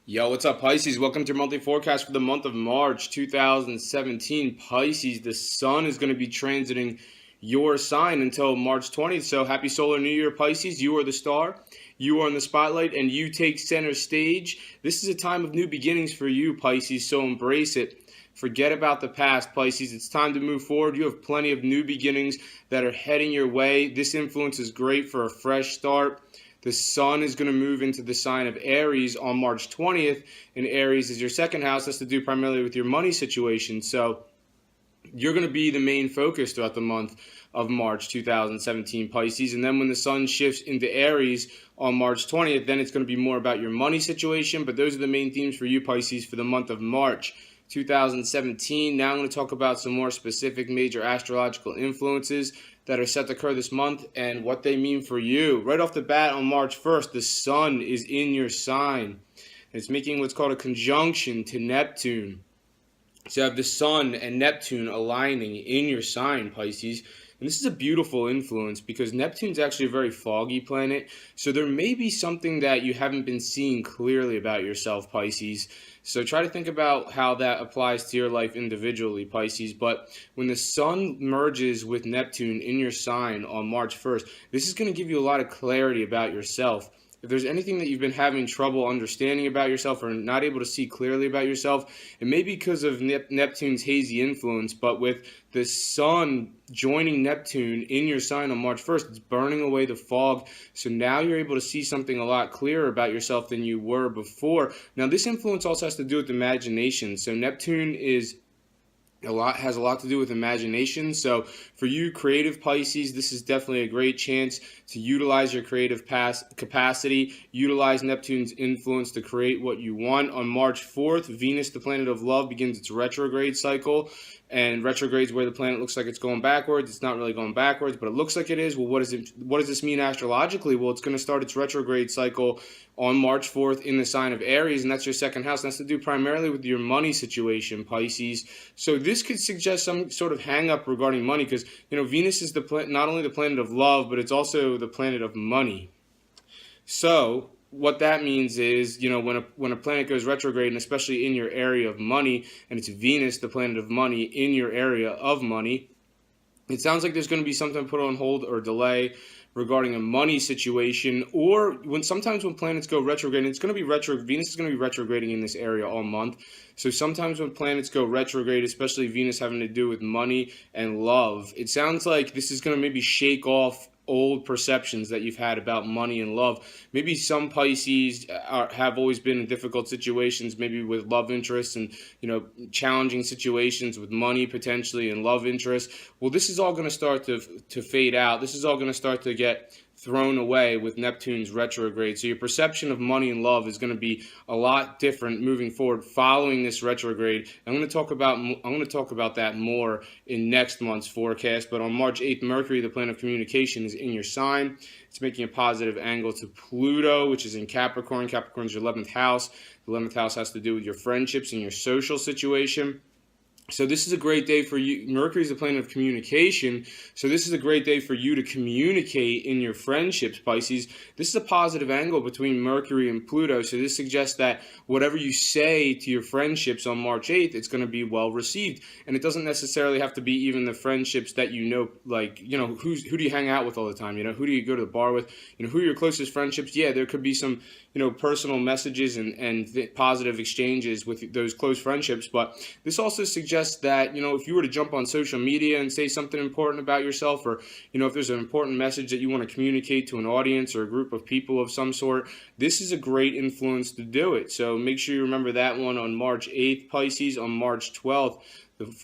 Yo, what's up, Pisces? Welcome to your monthly forecast for the month of March 2017. Pisces, the sun is going to be transiting your sign until March 20th. So happy solar new year, Pisces. You are the star. You are in the spotlight and you take center stage. This is a time of new beginnings for you, Pisces, so embrace it. Forget about the past, Pisces. It's time to move forward. You have plenty of new beginnings that are heading your way. This influence is great for a fresh start. The sun is going to move into the sign of Aries on March 20th, and Aries is your second house. That's to do primarily with your money situation. So you're going to be the main focus throughout the month of March 2017, Pisces. And then when the sun shifts into Aries on March 20th, then it's going to be more about your money situation. But those are the main themes for you, Pisces, for the month of March 2017. Now I'm going to talk about some more specific major astrological influences that are set to occur this month and what they mean for you. Right off the bat on March 1st, the sun is in your sign. It's making what's called a conjunction to Neptune. So you have the sun and Neptune aligning in your sign, Pisces. And this is a beautiful influence because Neptune's actually a very foggy planet. So there may be something that you haven't been seeing clearly about yourself, Pisces. So try to think about how that applies to your life individually, Pisces. But when the sun merges with Neptune in your sign on March 1st, this is going to give you a lot of clarity about yourself. If there's anything that you've been having trouble understanding about yourself or not able to see clearly about yourself, it may be because of Neptune's hazy influence, but with the sun joining Neptune in your sign on March 1st, it's burning away the fog. So now you're able to see something a lot clearer about yourself than you were before. Now, this influence also has to do with imagination. So Neptune has a lot to do with imagination. So for you creative Pisces, this is definitely a great chance to utilize your creative capacity, utilize Neptune's influence to create what you want. On March 4th, Venus, the planet of love, begins its retrograde cycle. And retrograde is where the planet looks like it's going backwards. It's not really going backwards, but it looks like it is. Well, what does this mean astrologically? Well, it's going to start its retrograde cycle on March 4th in the sign of Aries, and that's your second house. And that's to do primarily with your money situation, Pisces. So this could suggest some sort of hang-up regarding money because, Venus is not only the planet of love, but it's also the planet of money. So what that means is, when a planet goes retrograde, and especially in your area of money, and it's Venus, the planet of money, in your area of money, it sounds like there's going to be something put on hold or delay regarding a money situation, or sometimes when planets go retrograde, it's going to be Venus is going to be retrograding in this area all month. So sometimes when planets go retrograde, especially Venus having to do with money and love, it sounds like this is going to maybe shake off old perceptions that you've had about money and love. Maybe some Pisces have always been in difficult situations, maybe with love interests and challenging situations with money potentially and love interests. Well, this is all going to start to fade out. This is all going to start to get thrown away with Neptune's retrograde. So your perception of money and love is going to be a lot different moving forward following this retrograde. I'm going to talk about that more in next month's forecast. But on March 8th, Mercury, the planet of communication, is in your sign. It's making a positive angle to Pluto, which is in Capricorn. Capricorn's your 11th house. The 11th house has to do with your friendships and your social situation. So this is a great day for you. Mercury is the planet of communication. So this is a great day for you to communicate in your friendships, Pisces. This is a positive angle between Mercury and Pluto. So this suggests that whatever you say to your friendships on March 8th, it's going to be well received. And it doesn't necessarily have to be even the friendships that who do you hang out with all the time? Who do you go to the bar with? Who are your closest friendships? Yeah, there could be some, personal messages and positive exchanges with those close friendships. But this also suggests that, if you were to jump on social media and say something important about yourself, or, if there's an important message that you want to communicate to an audience or a group of people of some sort, this is a great influence to do it. So make sure you remember that one on March 8th, Pisces. On March 12th,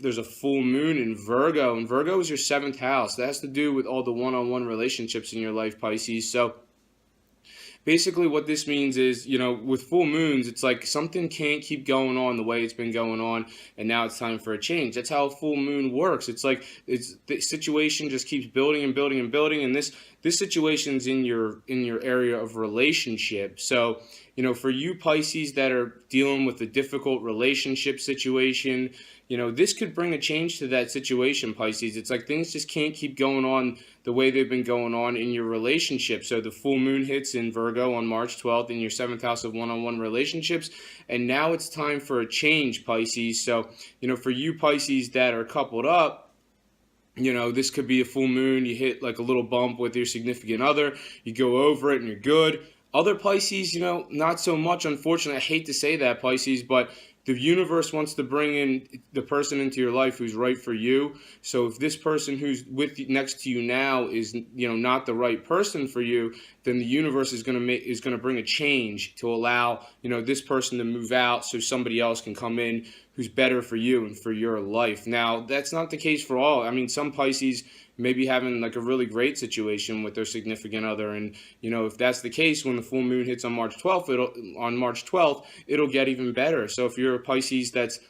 there's a full moon in Virgo, and Virgo is your 7th house. That has to do with all the one-on-one relationships in your life, Pisces. So basically what this means is, with full moons, it's like something can't keep going on the way it's been going on, and now it's time for a change. That's how a full moon works. It's like the situation just keeps building and building and building, and this situation's in your area of relationship. So, for you Pisces that are dealing with a difficult relationship situation, this could bring a change to that situation, Pisces. It's like things just can't keep going on the way they've been going on in your relationship. So the full moon hits in Virgo on March 12th in your seventh house of one-on-one relationships. And now it's time for a change, Pisces. So, for you Pisces that are coupled up, this could be a full moon. You hit like a little bump with your significant other. You go over it and you're good. Other Pisces, not so much. Unfortunately, I hate to say that, Pisces, but the universe wants to bring in the person into your life who's right for you. So if this person who's next to you now is, not the right person for you, then the universe is going to bring a change to allow, this person to move out so somebody else can come in who's better for you and for your life. Now, that's not the case for all. I mean, some Pisces may be having like a really great situation with their significant other, and if that's the case, when the full moon hits on March 12th, it'll get even better. So if you're a Pisces that's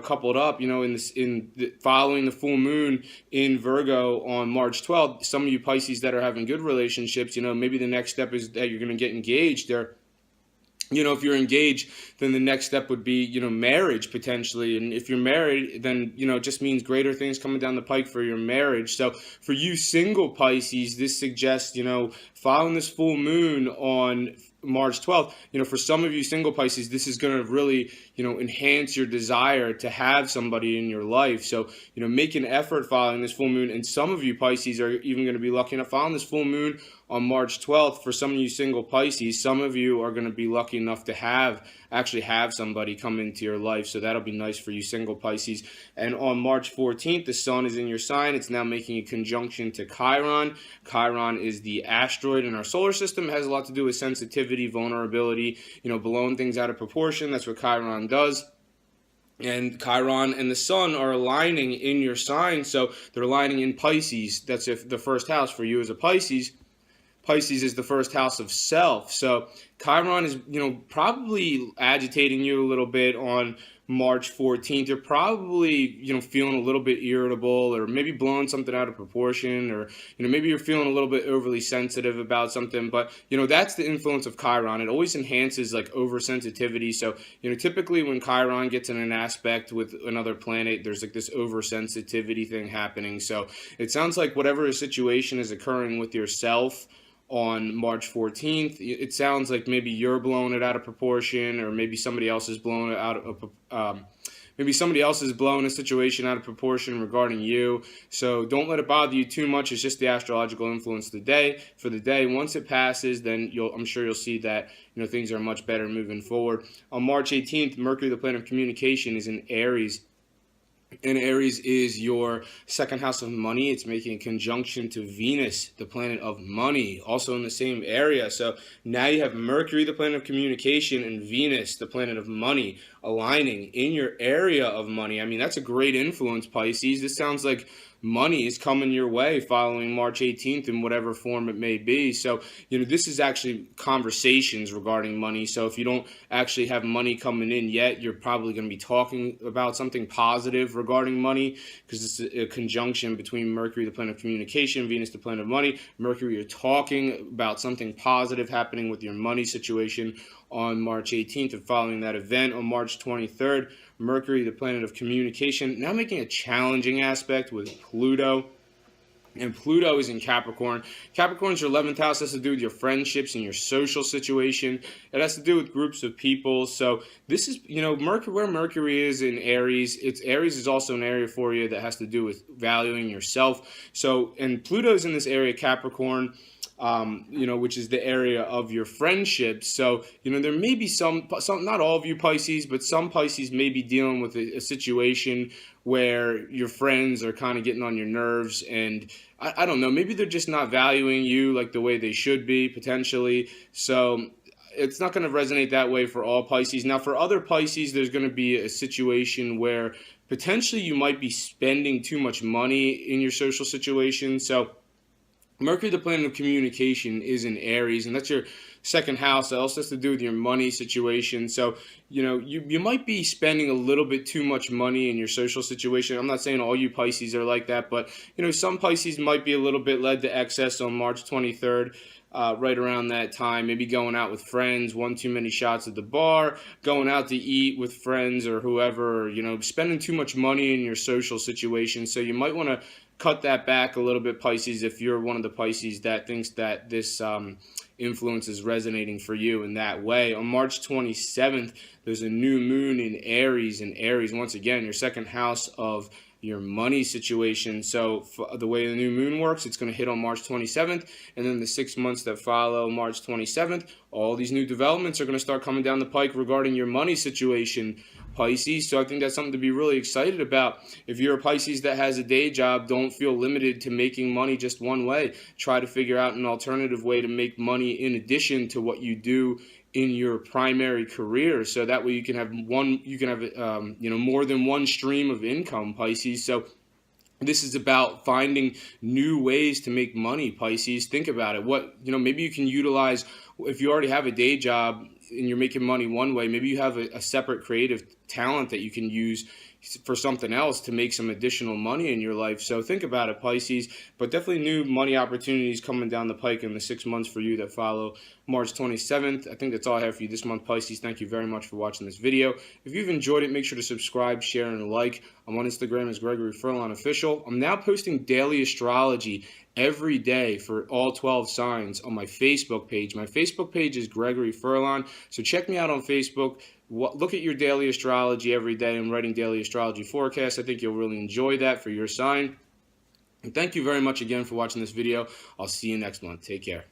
coupled up, following the full moon in Virgo on March 12th, some of you Pisces that are having good relationships, maybe the next step is that you're going to get engaged. If you're engaged, then the next step would be, marriage potentially. And if you're married, then, it just means greater things coming down the pike for your marriage. So for you single Pisces, this suggests, following this full moon on March 12th, for some of you single Pisces, this is going to really, enhance your desire to have somebody in your life. So, make an effort following this full moon. And some of you Pisces are even going to be lucky enough following this full moon on March 12th. For some of you single Pisces, some of you are going to be lucky enough to actually have somebody come into your life. So that'll be nice for you single Pisces. And on March 14th, the sun is in your sign. It's now making a conjunction to Chiron. Chiron is the asteroid in our solar system. It has a lot to do with sensitivity, vulnerability, blowing things out of proportion. That's what Chiron does. And Chiron and the sun are aligning in your sign. So they're aligning in Pisces. That's if the first house for you as a Pisces. Pisces is the first house of self. So Chiron is, probably agitating you a little bit on March 14th. You're probably, feeling a little bit irritable, or maybe blowing something out of proportion, or, maybe you're feeling a little bit overly sensitive about something. But, that's the influence of Chiron. It always enhances like oversensitivity. So, typically when Chiron gets in an aspect with another planet, there's like this oversensitivity thing happening. So it sounds like whatever situation is occurring with yourself on March 14th, it sounds like maybe you're blowing it out of proportion, or maybe somebody else is blowing it out of maybe somebody else is blowing a situation out of proportion regarding you. So don't let it bother you too much. It's just the astrological influence for the day. Once it passes, then I'm sure you'll see that things are much better moving forward. On March 18th, Mercury, the planet of communication, is in Aries. And Aries is your second house of money. It's making a conjunction to Venus, the planet of money, also in the same area. So now you have Mercury, the planet of communication, and Venus, the planet of money, aligning in your area of money. I mean, that's a great influence, Pisces. This sounds like money is coming your way following March 18th in whatever form it may be. So, this is actually conversations regarding money. So if you don't actually have money coming in yet, you're probably going to be talking about something positive regarding money, because it's a conjunction between Mercury, the planet of communication, Venus, the planet of money. Mercury, you're talking about something positive happening with your money situation on March 18th. And following that event on March 23rd, Mercury, the planet of communication, now making a challenging aspect with Pluto. And Pluto is in Capricorn. Capricorn's your 11th house. Has to do with your friendships and your social situation. It has to do with groups of people. So this is, Mercury, where Mercury is in Aries. Aries is also an area for you that has to do with valuing yourself. So, and Pluto's in this area, Capricorn, which is the area of your friendships. So, there may be some, not all of you Pisces, but some Pisces may be dealing with a situation where your friends are kind of getting on your nerves, and I don't know, maybe they're just not valuing you like the way they should be, potentially. So it's not going to resonate that way for all Pisces. Now, for other Pisces, there's going to be a situation where potentially you might be spending too much money in your social situation. So Mercury, the planet of communication, is in Aries, and that's your second house. That also has to do with your money situation. So, you might be spending a little bit too much money in your social situation. I'm not saying all you Pisces are like that, but, some Pisces might be a little bit led to excess on March 23rd. Right around that time, maybe going out with friends, one too many shots at the bar, going out to eat with friends or whoever, spending too much money in your social situation. So you might want to cut that back a little bit, Pisces, if you're one of the Pisces that thinks that this influence is resonating for you in that way. On March 27th, there's a new moon in Aries, once again, your second house of your money situation. So the way the new moon works, it's going to hit on March 27th, and then the 6 months that follow March 27th, all these new developments are going to start coming down the pike regarding your money situation, Pisces. So I think that's something to be really excited about. If you're a Pisces that has a day job, don't feel limited to making money just one way. Try to figure out an alternative way to make money in addition to what you do in your primary career, so that way you can have more than one stream of income, Pisces. So this is about finding new ways to make money, Pisces. Think about it. Maybe you can utilize, if you already have a day job and you're making money one way, maybe you have a separate creative talent that you can use for something else to make some additional money in your life. So think about it, Pisces. But definitely new money opportunities coming down the pike in the 6 months for you that follow March 27th. I think that's all I have for you this month, Pisces. Thank you very much for watching this video. If you've enjoyed it, make sure to subscribe, share, and like. I'm on Instagram as Gregory Furlan Official. I'm now posting daily astrology every day for all 12 signs on my Facebook page. My Facebook page is Gregory Furlan, so check me out on Facebook. Look at your daily astrology every day. I'm writing daily astrology forecasts. I think you'll really enjoy that for your sign. And thank you very much again for watching this video. I'll see you next month. Take care.